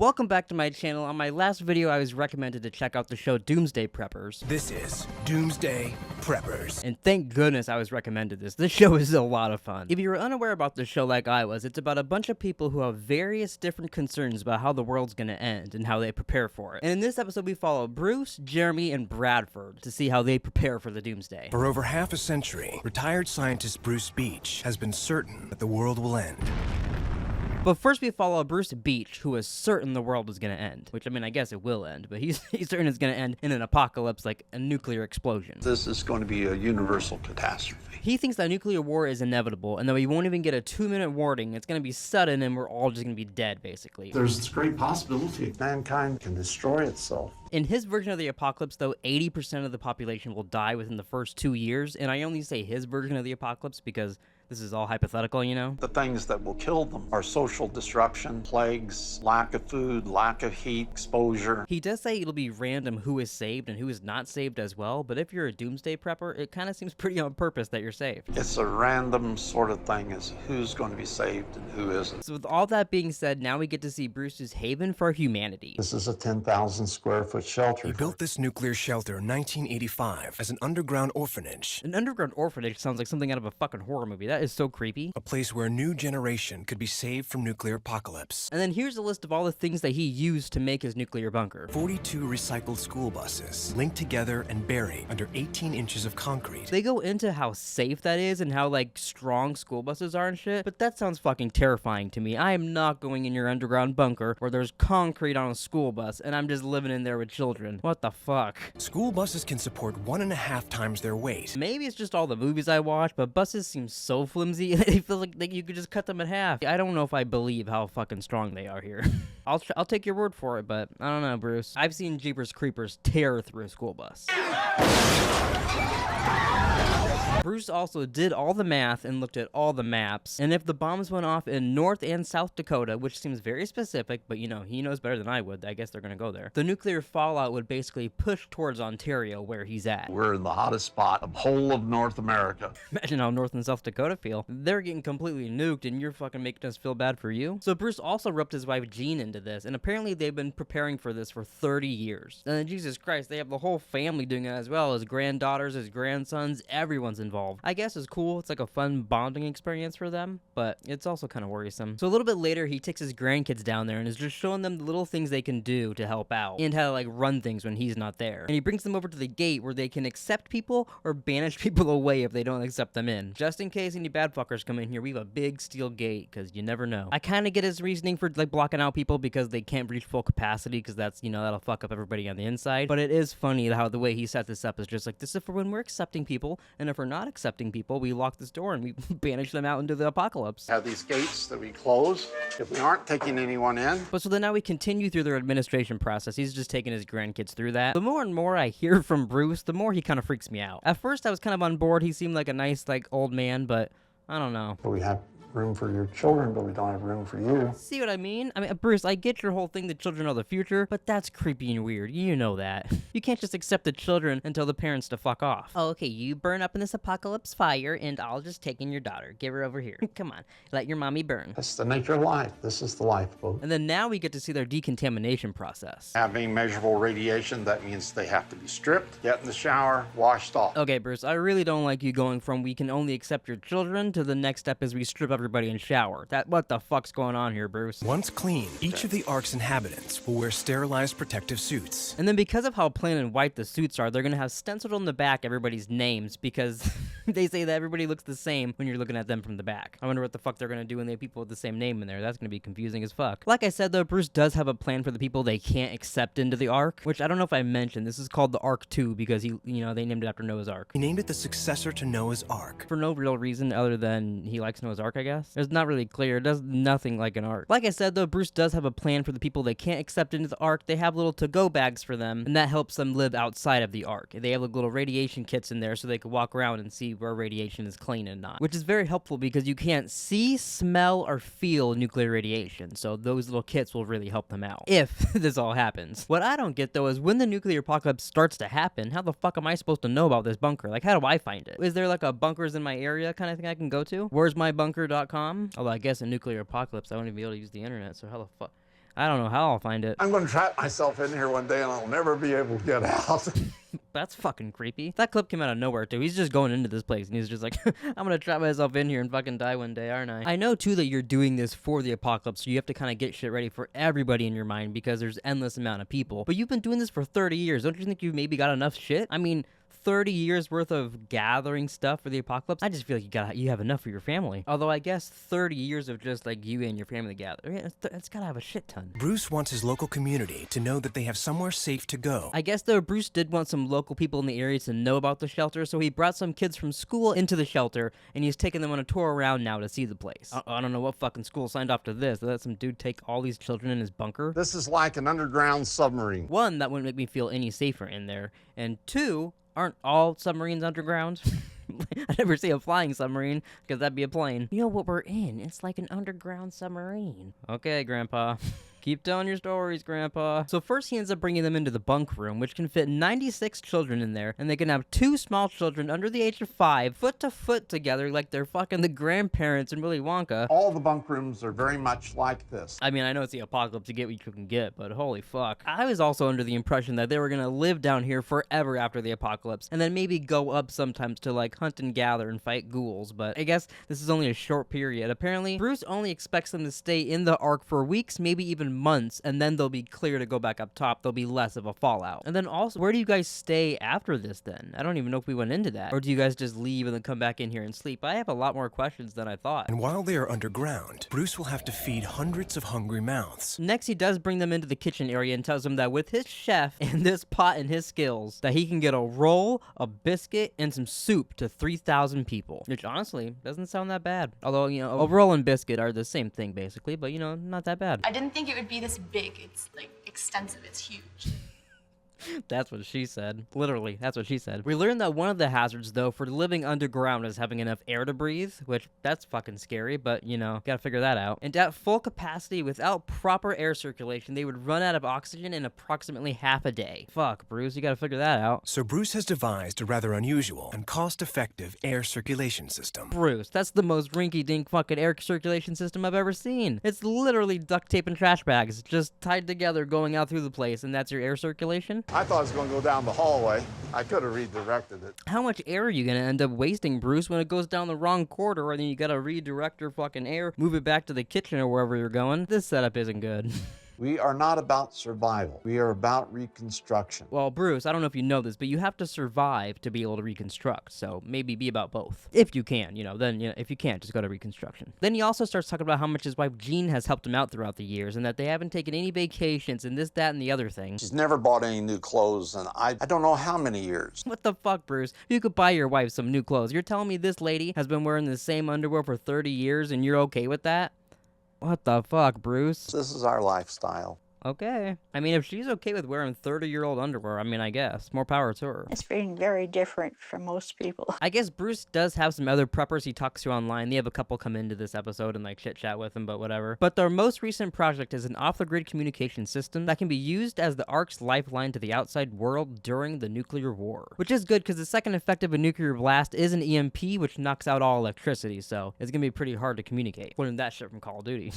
Welcome back to my channel. On my last video, I was recommended to check out the show Doomsday Preppers. This is Doomsday Preppers. And thank goodness I was recommended this. This show is a lot of fun. If you're unaware about the show like I was, it's about a bunch of people who have various different concerns about how the world's gonna end and how they prepare for it. And in this episode, we follow Bruce, Jeremy, and Bradford to see how they prepare for the Doomsday. For over half a century, retired scientist Bruce Beach has been certain that the world will end. But first we follow Bruce Beach, who is certain the world is going to end. Which, I mean, I guess it will end, but he's certain it's going to end in an apocalypse, like a nuclear explosion. This is going to be a universal catastrophe. He thinks that nuclear war is inevitable, and that we won't even get a 2-minute warning. It's going to be sudden, and we're all just going to be dead, basically. There's this great possibility Mankind can destroy itself. In his version of the apocalypse, though, 80% of the population will die within the first 2 years, and I only say his version of the apocalypse because this is all hypothetical, you know? The things that will kill them are social disruption, plagues, lack of food, lack of heat, exposure. He does say it'll be random who is saved and who is not saved as well, but if you're a doomsday prepper, it kind of seems pretty on purpose that you're saved. It's a random sort of thing as who's going to be saved and who isn't. So with all that being said, now we get to see Bruce's haven for humanity. This is a 10,000 square foot shelter. He built this nuclear shelter in 1985 as an underground orphanage. An underground orphanage sounds like something out of a fucking horror movie. That is so creepy. A place where a new generation could be saved from nuclear apocalypse. And then here's a list of all the things that he used to make his nuclear bunker. 42 recycled school buses, linked together and buried under 18 inches of concrete. They go into how safe that is and how, like, strong school buses are and shit, but that sounds fucking terrifying to me. I am not going in your underground bunker where there's concrete on a school bus and I'm just living in there with children. What the fuck? School buses can support 1.5 times their weight. Maybe it's just all the movies I watch, but buses seem so flimsy. They feel like you could just cut them in half. I don't know if I believe how fucking strong they are here. I'll take your word for it, but I don't know, Bruce. I've seen Jeepers Creepers tear through a school bus. Bruce also did all the math and looked at all the maps, and if the bombs went off in North and South Dakota, which seems very specific, but you know, he knows better than I would, I guess they're gonna go there, the nuclear fallout would basically push towards Ontario, where he's at. We're in the hottest spot of whole of North America. Imagine how North and South Dakota feel. They're getting completely nuked, and you're fucking making us feel bad for you? So Bruce also roped his wife Jean into this, and apparently they've been preparing for this for 30 years. And then, Jesus Christ, they have the whole family doing it as well, his granddaughters, his grandsons, everyone's involved. I guess it's cool. It's like a fun bonding experience for them, but it's also kind of worrisome. So a little bit later, he takes his grandkids down there and is just showing them the little things they can do to help out and how to like run things when he's not there. And he brings them over to the gate where they can accept people or banish people away if they don't accept them in. Just in case any bad fuckers come in here, we have a big steel gate because you never know. I kind of get his reasoning for like blocking out people because they can't reach full capacity because that's, you know, that'll fuck up everybody on the inside. But it is funny how the way he set this up is just like, this is for when we're accepting people, and if we're not accepting people, we lock this door and we banish them out into the apocalypse. Have these gates that we close if we aren't taking anyone in. But so then now we continue through their administration process. He's just taking his grandkids through that. The more and more I hear from Bruce, the more he kind of freaks me out. At first I was kind of on board. He seemed like a nice, like, old man, but I don't know. We have room for your children, but we don't have room for you. See what I mean? I mean, Bruce, I get your whole thing, the children are the future, but that's creepy and weird. You know that. You can't just accept the children and tell the parents to fuck off. Oh, okay, you burn up in this apocalypse fire, and I'll just take in your daughter. Give her over here. Come on, let your mommy burn. That's the nature of life. This is the lifeboat. And then now we get to see their decontamination process. Having measurable radiation, that means they have to be stripped, get in the shower, washed off. Okay, Bruce, I really don't like you going from we can only accept your children to the next step is we strip everybody and shower. What the fuck's going on here, Bruce? Once clean, each of the Ark's inhabitants will wear sterilized protective suits. And then because of how plain and white the suits are, they're gonna have stenciled on the back everybody's names because they say that everybody looks the same when you're looking at them from the back. I wonder what the fuck they're gonna do when they have people with the same name in there. That's gonna be confusing as fuck. Like I said though, Bruce does have a plan for the people they can't accept into the Ark, which I don't know if I mentioned. This is called the Ark 2 because they named it after Noah's Ark. He named it the successor to Noah's Ark. For no real reason other than he likes Noah's Ark, I guess. There's not really clear. It does nothing like an Ark. Like I said though, Bruce does have a plan for the people they can't accept into the Ark. They have little to-go bags for them, and that helps them live outside of the Ark. They have like little radiation kits in there so they can walk around and see where radiation is clean and not, which is very helpful because you can't see, smell, or feel nuclear radiation, so those little kits will really help them out if this all happens. What I don't get though is when the nuclear apocalypse starts to happen, how the fuck am I supposed to know about this bunker? Like, how do I find it? Is there like a bunkers in my area kind of thing I can go to? Where's my bunker.com? Although I guess a nuclear apocalypse, I won't even be able to use the internet, so how the fuck? I don't know how I'll find it. I'm going to trap myself in here one day and I'll never be able to get out. That's fucking creepy. That clip came out of nowhere, too. He's just going into this place, and he's just like, I'm gonna trap myself in here and fucking die one day, aren't I? I know, too, that you're doing this for the apocalypse, so you have to kind of get shit ready for everybody in your mind, because there's endless amount of people. But you've been doing this for 30 years. Don't you think you've maybe got enough shit? I mean, 30 years worth of gathering stuff for the apocalypse, I just feel like you have enough for your family. Although I guess 30 years of just like you and your family gather, it's gotta have a shit ton. Bruce wants his local community to know that they have somewhere safe to go. I guess though Bruce did want some local people in the area to know about the shelter, so he brought some kids from school into the shelter, and he's taking them on a tour around now to see the place. I don't know what fucking school signed off to this. They let some dude take all these children in his bunker. This is like an underground submarine. One, that wouldn't make me feel any safer in there, and two, aren't all submarines underground? I never see a flying submarine, because that'd be a plane. You know what we're in? It's like an underground submarine. Okay, Grandpa. Keep telling your stories, Grandpa. So first he ends up bringing them into the bunk room, which can fit 96 children in there, and they can have 2 small children under the age of 5, foot to foot together like they're fucking the grandparents in Willy Wonka. All the bunk rooms are very much like this. I mean, I know it's the apocalypse, you get what you can get, but holy fuck. I was also under the impression that they were gonna live down here forever after the apocalypse, and then maybe go up sometimes to like hunt and gather and fight ghouls, but I guess this is only a short period. Apparently, Bruce only expects them to stay in the Ark for weeks, maybe even months, and then they'll be clear to go back up top. There'll be less of a fallout. And then also, where do you guys stay after this then? I don't even know if we went into that. Or do you guys just leave and then come back in here and sleep? I have a lot more questions than I thought. And while they are underground, Bruce will have to feed hundreds of hungry mouths. Next, he does bring them into the kitchen area and tells them that with his chef and this pot and his skills, that he can get a roll, a biscuit, and some soup to 3,000 people. Which honestly, doesn't sound that bad. Although, you know, a roll and biscuit are the same thing basically, but you know, not that bad. I didn't think it would be this big. It's like extensive. It's huge. That's what she said. Literally, that's what she said. We learned that one of the hazards, though, for living underground is having enough air to breathe, which that's fucking scary, but, you know, gotta figure that out. And at full capacity, without proper air circulation, they would run out of oxygen in approximately half a day. Fuck, Bruce, you gotta figure that out. So Bruce has devised a rather unusual and cost-effective air circulation system. Bruce, that's the most rinky-dink fucking air circulation system I've ever seen. It's literally duct tape and trash bags, just tied together going out through the place, and that's your air circulation? I thought it was going to go down the hallway. I could have redirected it. How much air are you gonna end up wasting, Bruce, when it goes down the wrong corridor and then you gotta redirect your fucking air, move it back to the kitchen or wherever you're going? This setup isn't good. We are not about survival. We are about reconstruction. Well, Bruce, I don't know if you know this, but you have to survive to be able to reconstruct, so maybe be about both. If you can, you know, then, you know, if you can't, just go to reconstruction. Then he also starts talking about how much his wife Jean has helped him out throughout the years, and that they haven't taken any vacations, and this, that, and the other thing. She's never bought any new clothes in I don't know how many years. What the fuck, Bruce? You could buy your wife some new clothes. You're telling me this lady has been wearing the same underwear for 30 years, and you're okay with that? What the fuck, Bruce? This is our lifestyle. Okay. I mean, if she's okay with wearing 30-year-old underwear, I mean, I guess. More power to her. It's being very different from most people. I guess Bruce does have some other preppers he talks to online. They have a couple come into this episode and, like, chit-chat with him, but whatever. But their most recent project is an off-the-grid communication system that can be used as the Ark's lifeline to the outside world during the nuclear war. Which is good, because the second effect of a nuclear blast is an EMP, which knocks out all electricity, so it's gonna be pretty hard to communicate. Learned that shit from Call of Duty.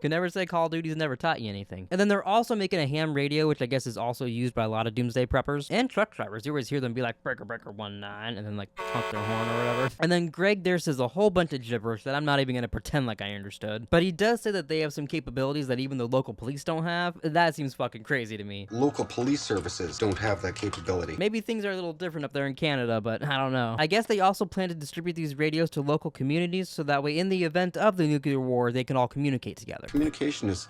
Can never say Call of Duty's never taught you anything. And then they're also making a ham radio, which I guess is also used by a lot of Doomsday Preppers and truck drivers. You always hear them be like, breaker, breaker, 19, and then like honk their horn or whatever. And then Greg there says a whole bunch of gibberish that I'm not even gonna pretend like I understood. But he does say that they have some capabilities that even the local police don't have. That seems fucking crazy to me. Local police services don't have that capability. Maybe things are a little different up there in Canada, but I don't know. I guess they also plan to distribute these radios to local communities so that way in the event of the nuclear war, they can all communicate together. Communication is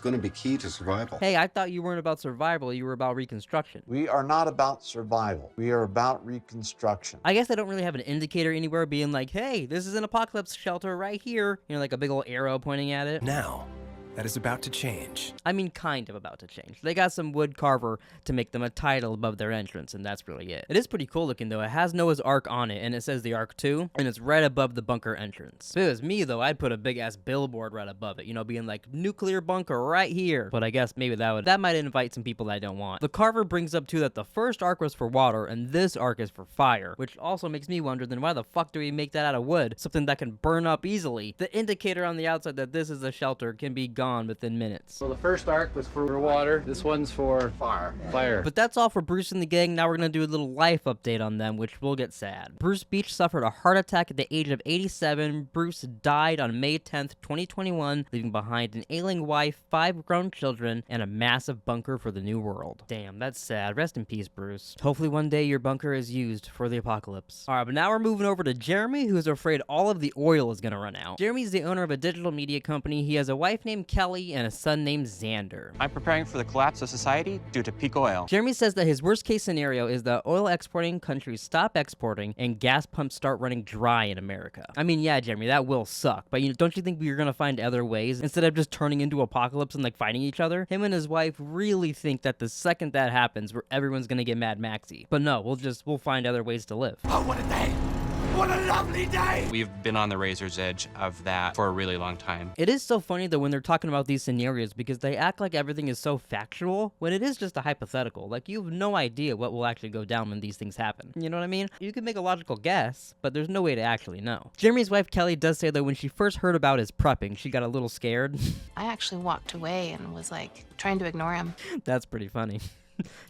going to be key to survival. Hey, I thought you weren't about survival, you were about reconstruction. We are not about survival. We are about reconstruction. I guess I don't really have an indicator anywhere being like, hey, this is an apocalypse shelter right here. You know, like a big old arrow pointing at it. Now, that is about to change. I mean, kind of about to change. They got some wood carver to make them a title above their entrance, and that's really it. It is pretty cool looking, though. It has Noah's Ark on it, and it says the Ark 2, and it's right above the bunker entrance. If it was me, though, I'd put a big-ass billboard right above it, you know, being like, nuclear bunker right here. But I guess maybe that might invite some people that I don't want. The carver brings up, too, that the first Ark was for water, and this Ark is for fire, which also makes me wonder, then why the fuck do we make that out of wood? Something that can burn up easily. The indicator on the outside that this is a shelter can be gone within minutes. So the first arc was for water. This one's for fire. But that's all for Bruce and the gang. Now we're gonna do a little life update on them, which will get sad. Bruce Beach suffered a heart attack at the age of 87. Bruce died on May 10th, 2021, leaving behind an ailing wife, 5 grown children, and a massive bunker for the new world. Damn, that's sad. Rest in peace, Bruce. Hopefully one day your bunker is used for the apocalypse. Alright, but now we're moving over to Jeremy, who's afraid all of the oil is gonna run out. Jeremy's the owner of a digital media company. He has a wife named Kelly and a son named Xander. I'm preparing for the collapse of society due to peak oil. Jeremy says that his worst case scenario is that oil exporting countries stop exporting and gas pumps start running dry in America. I mean, yeah, Jeremy, that will suck, but don't you think we're gonna find other ways instead of just turning into apocalypse and like fighting each other? Him and his wife really think that the second that happens, everyone's gonna get Mad Maxy. But no, we'll find other ways to live. Oh, what a day! What a lovely day! We've been on the razor's edge of that for a really long time. It is so funny though when they're talking about these scenarios because they act like everything is so factual when it is just a hypothetical. Like you have no idea what will actually go down when these things happen. You know what I mean? You can make a logical guess, but there's no way to actually know. Jeremy's wife Kelly does say that when she first heard about his prepping, she got a little scared. I actually walked away and was like trying to ignore him. That's pretty funny.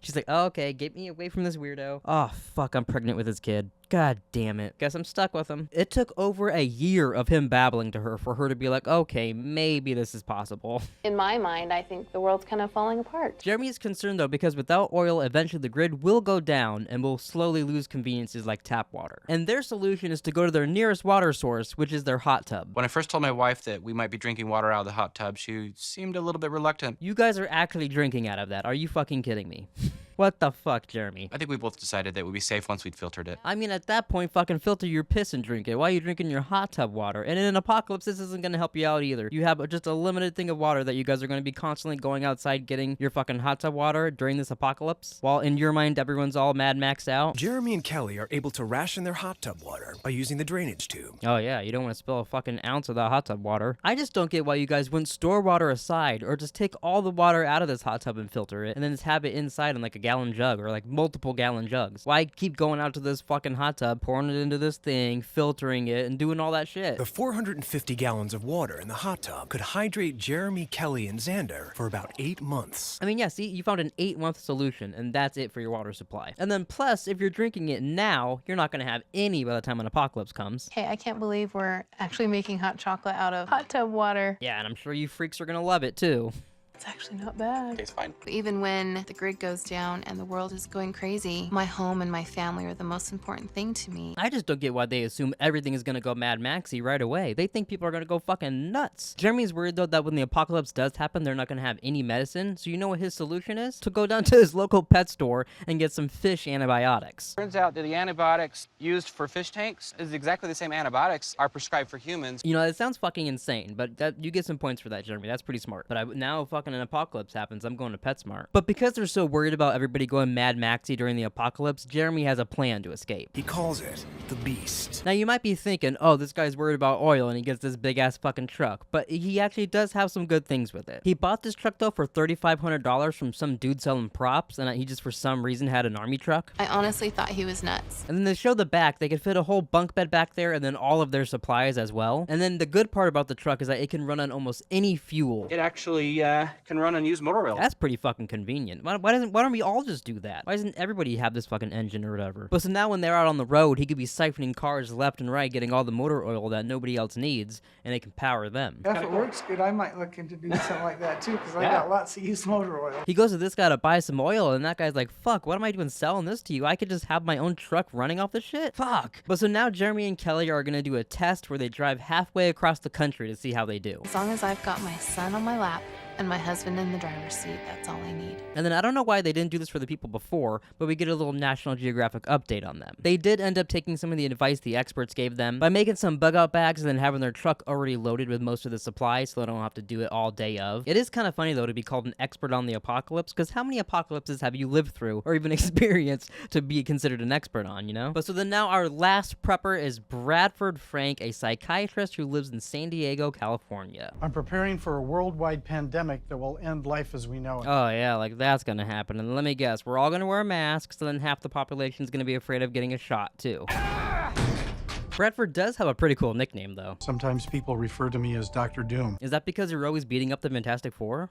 She's like, oh, okay, get me away from this weirdo. Oh, fuck, I'm pregnant with his kid. God damn it. Guess I'm stuck with him. It took over a year of him babbling to her for her to be like, okay, maybe this is possible. In my mind, I think the world's kind of falling apart. Jeremy is concerned though because without oil, eventually the grid will go down and will slowly lose conveniences like tap water. And their solution is to go to their nearest water source, which is their hot tub. When I first told my wife that we might be drinking water out of the hot tub, she seemed a little bit reluctant. You guys are actually drinking out of that. Are you fucking kidding me? What the fuck, Jeremy? I think we both decided that it would be safe once we'd filtered it. I mean, at that point, fucking filter your piss and drink it. Why are you drinking your hot tub water? And in an apocalypse, this isn't gonna help you out either. You have just a limited thing of water that you guys are gonna be constantly going outside getting your fucking hot tub water during this apocalypse, while in your mind, everyone's all Mad Maxed out. Jeremy and Kelly are able to ration their hot tub water by using the drainage tube. Oh yeah, you don't want to spill a fucking ounce of that hot tub water. I just don't get why you guys wouldn't store water aside, or just take all the water out of this hot tub and filter it, and then just have it inside in like a gallon jug, or like multiple gallon jugs. Why keep going out to this fucking hot tub, pouring it into this thing, filtering it, and doing all that shit? The 450 gallons of water in the hot tub could hydrate Jeremy, Kelly, and Xander for about 8 months. I mean, yeah, see, you found an 8-month solution, and that's it for your water supply. And then plus, if you're drinking it now, you're not gonna have any by the time an apocalypse comes. Hey, I can't believe we're actually making hot chocolate out of hot tub water. Yeah, and I'm sure you freaks are gonna love it too. It's actually not bad. Okay, it's fine. Even when the grid goes down and the world is going crazy, my home and my family are the most important thing to me. I just don't get why they assume everything is gonna go Mad Maxy right away. They think people are gonna go fucking nuts. Jeremy's worried though that when the apocalypse does happen, they're not gonna have any medicine. So you know what his solution is? To go down to his local pet store and get some fish antibiotics. Turns out that the antibiotics used for fish tanks is exactly the same antibiotics are prescribed for humans. You know, it sounds fucking insane, but you get some points for that, Jeremy. That's pretty smart. But now fucking an apocalypse happens, I'm going to PetSmart. But because they're so worried about everybody going Mad Maxy during the apocalypse, Jeremy has a plan to escape. He calls it the Beast. Now you might be thinking, oh, this guy's worried about oil and he gets this big ass fucking truck, but he actually does have some good things with it. He bought this truck though for $3,500 from some dude selling props, and he just for some reason had an army truck. I honestly thought he was nuts. And then they show the back, they could fit a whole bunk bed back there and then all of their supplies as well. And then the good part about the truck is that it can run on almost any fuel. It actually can run on used motor oil. That's pretty fucking convenient. Why don't we all just do that? Why doesn't everybody have this fucking engine or whatever? But so now when they're out on the road, he could be siphoning cars left and right, getting all the motor oil that nobody else needs, and it can power them. If it works good, I might look into doing something like that too, because I got lots of used motor oil. He goes to this guy to buy some oil, and that guy's like, fuck, what am I doing selling this to you? I could just have my own truck running off this shit? Fuck. But so now Jeremy and Kelly are gonna do a test where they drive halfway across the country to see how they do. As long as I've got my son on my lap and my husband in the driver's seat, that's all I need. And then I don't know why they didn't do this for the people before, but we get a little National Geographic update on them. They did end up taking some of the advice the experts gave them by making some bug out bags and then having their truck already loaded with most of the supplies so they don't have to do it all day of. It is kind of funny though to be called an expert on the apocalypse, because how many apocalypses have you lived through or even experienced to be considered an expert on, you know? But so then now our last prepper is Bradford Frank, a psychiatrist who lives in San Diego, California. I'm preparing for a worldwide pandemic that will end life as we know it. Oh yeah, like that's gonna happen. And let me guess, we're all gonna wear masks, so then half the population's gonna be afraid of getting a shot too. Bradford does have a pretty cool nickname, though. Sometimes people refer to me as Dr. Doom. Is that because you're always beating up the Fantastic Four?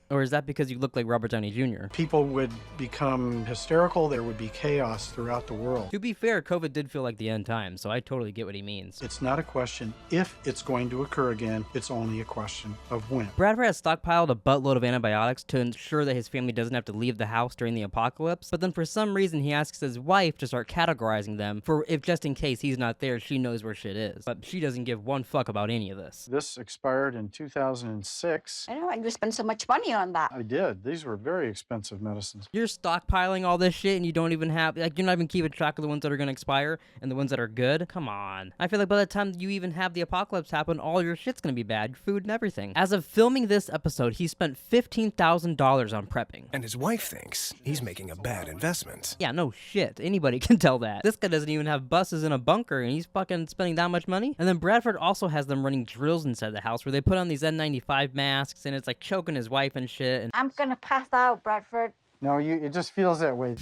Or is that because you look like Robert Downey Jr.? People would become hysterical. There would be chaos throughout the world. To be fair, COVID did feel like the end times, so I totally get what he means. It's not a question if it's going to occur again. It's only a question of when. Bradford has stockpiled a buttload of antibiotics to ensure that his family doesn't have to leave the house during the apocalypse, but then for some reason he asks his wife to start categorizing them for if just in case he's not there, she knows where shit is. But she doesn't give one fuck about any of this. This expired in 2006. I know, I just spent so much money on that. I did. These were very expensive medicines. You're stockpiling all this shit and you don't even have, like, you're not even keeping track of the ones that are going to expire and the ones that are good? Come on. I feel like by the time you even have the apocalypse happen, all your shit's going to be bad. Food and everything. As of filming this episode, he spent $15,000 on prepping. And his wife thinks he's making a bad investment. Yeah, no shit. Anybody can tell that. This guy doesn't even have buses in a bunker and he's fucking spending that much money? And then Bradford also has them running drills inside the house where they put on these N95 masks and it's like choking his wife and shit. I'm gonna pass out, Bradford. No, it just feels that way.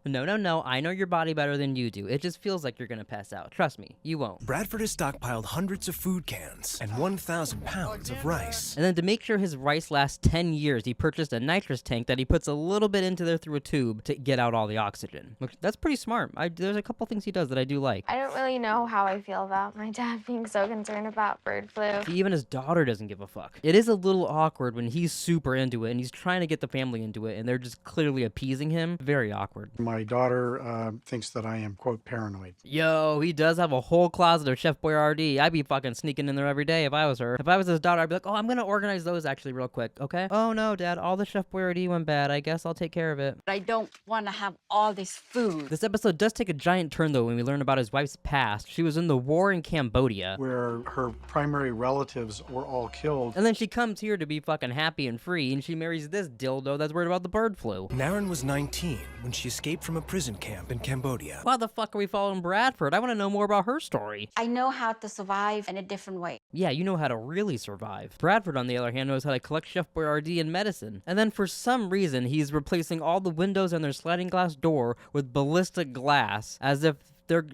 No. I know your body better than you do. It just feels like you're gonna pass out. Trust me, you won't. Bradford has stockpiled hundreds of food cans and 1,000 pounds of rice. And then to make sure his rice lasts 10 years, he purchased a nitrous tank that he puts a little bit into there through a tube to get out all the oxygen. Which, that's pretty smart. There's a couple things he does that I do like. I don't really know how I feel about my dad being so concerned about bird flu. Even his daughter doesn't give a fuck. It is a little awkward when he's super into it and he's trying to get the family into it and they're just clearly appeasing him. Very awkward. My daughter thinks that I am, quote, paranoid. Yo, he does have a whole closet of Chef Boyardee. I'd be fucking sneaking in there every day if I was her. If I was his daughter, I'd be like, oh, I'm gonna organize those actually real quick, okay? Oh no, Dad, all the Chef Boyardee went bad. I guess I'll take care of it. I don't want to have all this food. This episode does take a giant turn though when we learn about his wife's past. She was in the war in Cambodia, where her primary relatives were all killed. And then she comes here to be fucking happy and free, and she marries this dildo that's worried about the bird flu. Naren was 19 when she escaped from a prison camp in Cambodia. Why the fuck are we following Bradford? I want to know more about her story. I know how to survive in a different way. Yeah, you know how to really survive. Bradford, on the other hand, knows how to collect Chef Boyardee and medicine. And then for some reason, he's replacing all the windows and their sliding glass door with ballistic glass, as if they're...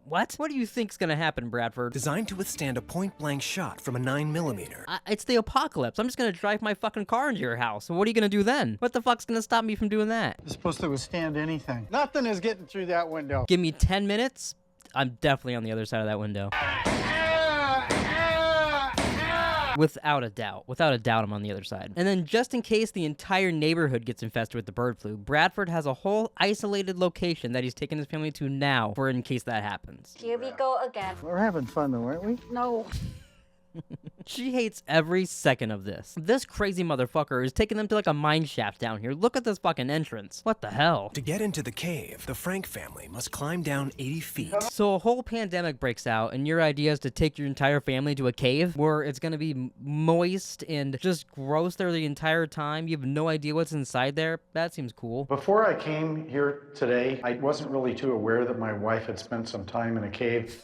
what? What do you think's gonna happen, Bradford? Designed to withstand a point-blank shot from a 9mm. It's the apocalypse. I'm just gonna drive my fucking car into your house. What are you gonna do then? What the fuck's gonna stop me from doing that? It's supposed to withstand anything. Nothing is getting through that window. Give me 10 minutes, I'm definitely on the other side of that window. Without a doubt, I'm on the other side. And then just in case the entire neighborhood gets infested with the bird flu, Bradford has a whole isolated location that he's taken his family to now for in case that happens. Here we go again. We're having fun though, aren't we? No. She hates every second of this. This crazy motherfucker is taking them to like a mine shaft down here. Look at this fucking entrance. What the hell? To get into the cave, the Frank family must climb down 80 feet. So a whole pandemic breaks out, and your idea is to take your entire family to a cave where it's gonna be moist and just gross there the entire time. You have no idea what's inside there. That seems cool. Before I came here today, I wasn't really too aware that my wife had spent some time in a cave.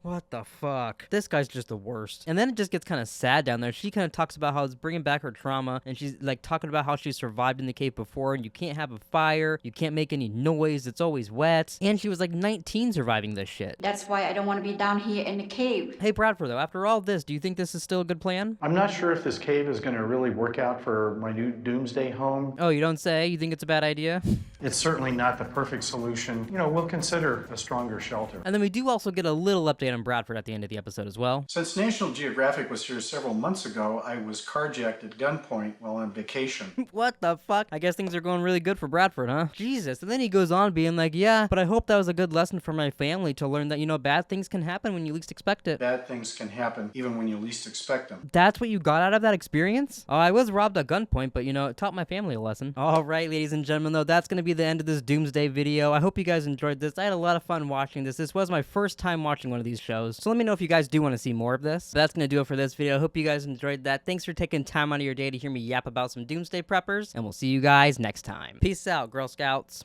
What the fuck? This guy's just the worst. And then it just gets kind of sad down there. She kind of talks about how it's bringing back her trauma, and she's like talking about how she survived in the cave before, and you can't have a fire, you can't make any noise, it's always wet. And she was like 19 surviving this shit. That's why I don't want to be down here in the cave. Hey Bradford, though, after all this, do you think this is still a good plan? I'm not sure if this cave is going to really work out for my new Doomsday home. Oh, you don't say? You think it's a bad idea? It's certainly not the perfect solution. You know, we'll consider a stronger shelter. And then we do also get a little update on Bradford at the end of the episode as well. Since National Geographic was here several months ago, I was carjacked at gunpoint while on vacation. What the fuck? I guess things are going really good for Bradford, huh? Jesus. And then he goes on being like, yeah, but I hope that was a good lesson for my family to learn that, you know, bad things can happen when you least expect it. Bad things can happen even when you least expect them. That's what you got out of that experience? Oh, I was robbed at gunpoint, but, you know, it taught my family a lesson. All right, ladies and gentlemen, though, that's going to be the end of this Doomsday video. I hope you guys enjoyed this. I had a lot of fun watching this. This was my first time watching one of these shows. So let me know if you guys do want to see more of this. But that's going to do it for this video. I hope you guys enjoyed that. Thanks for taking time out of your day to hear me yap about some Doomsday Preppers, and we'll see you guys next time. Peace out, Girl Scouts.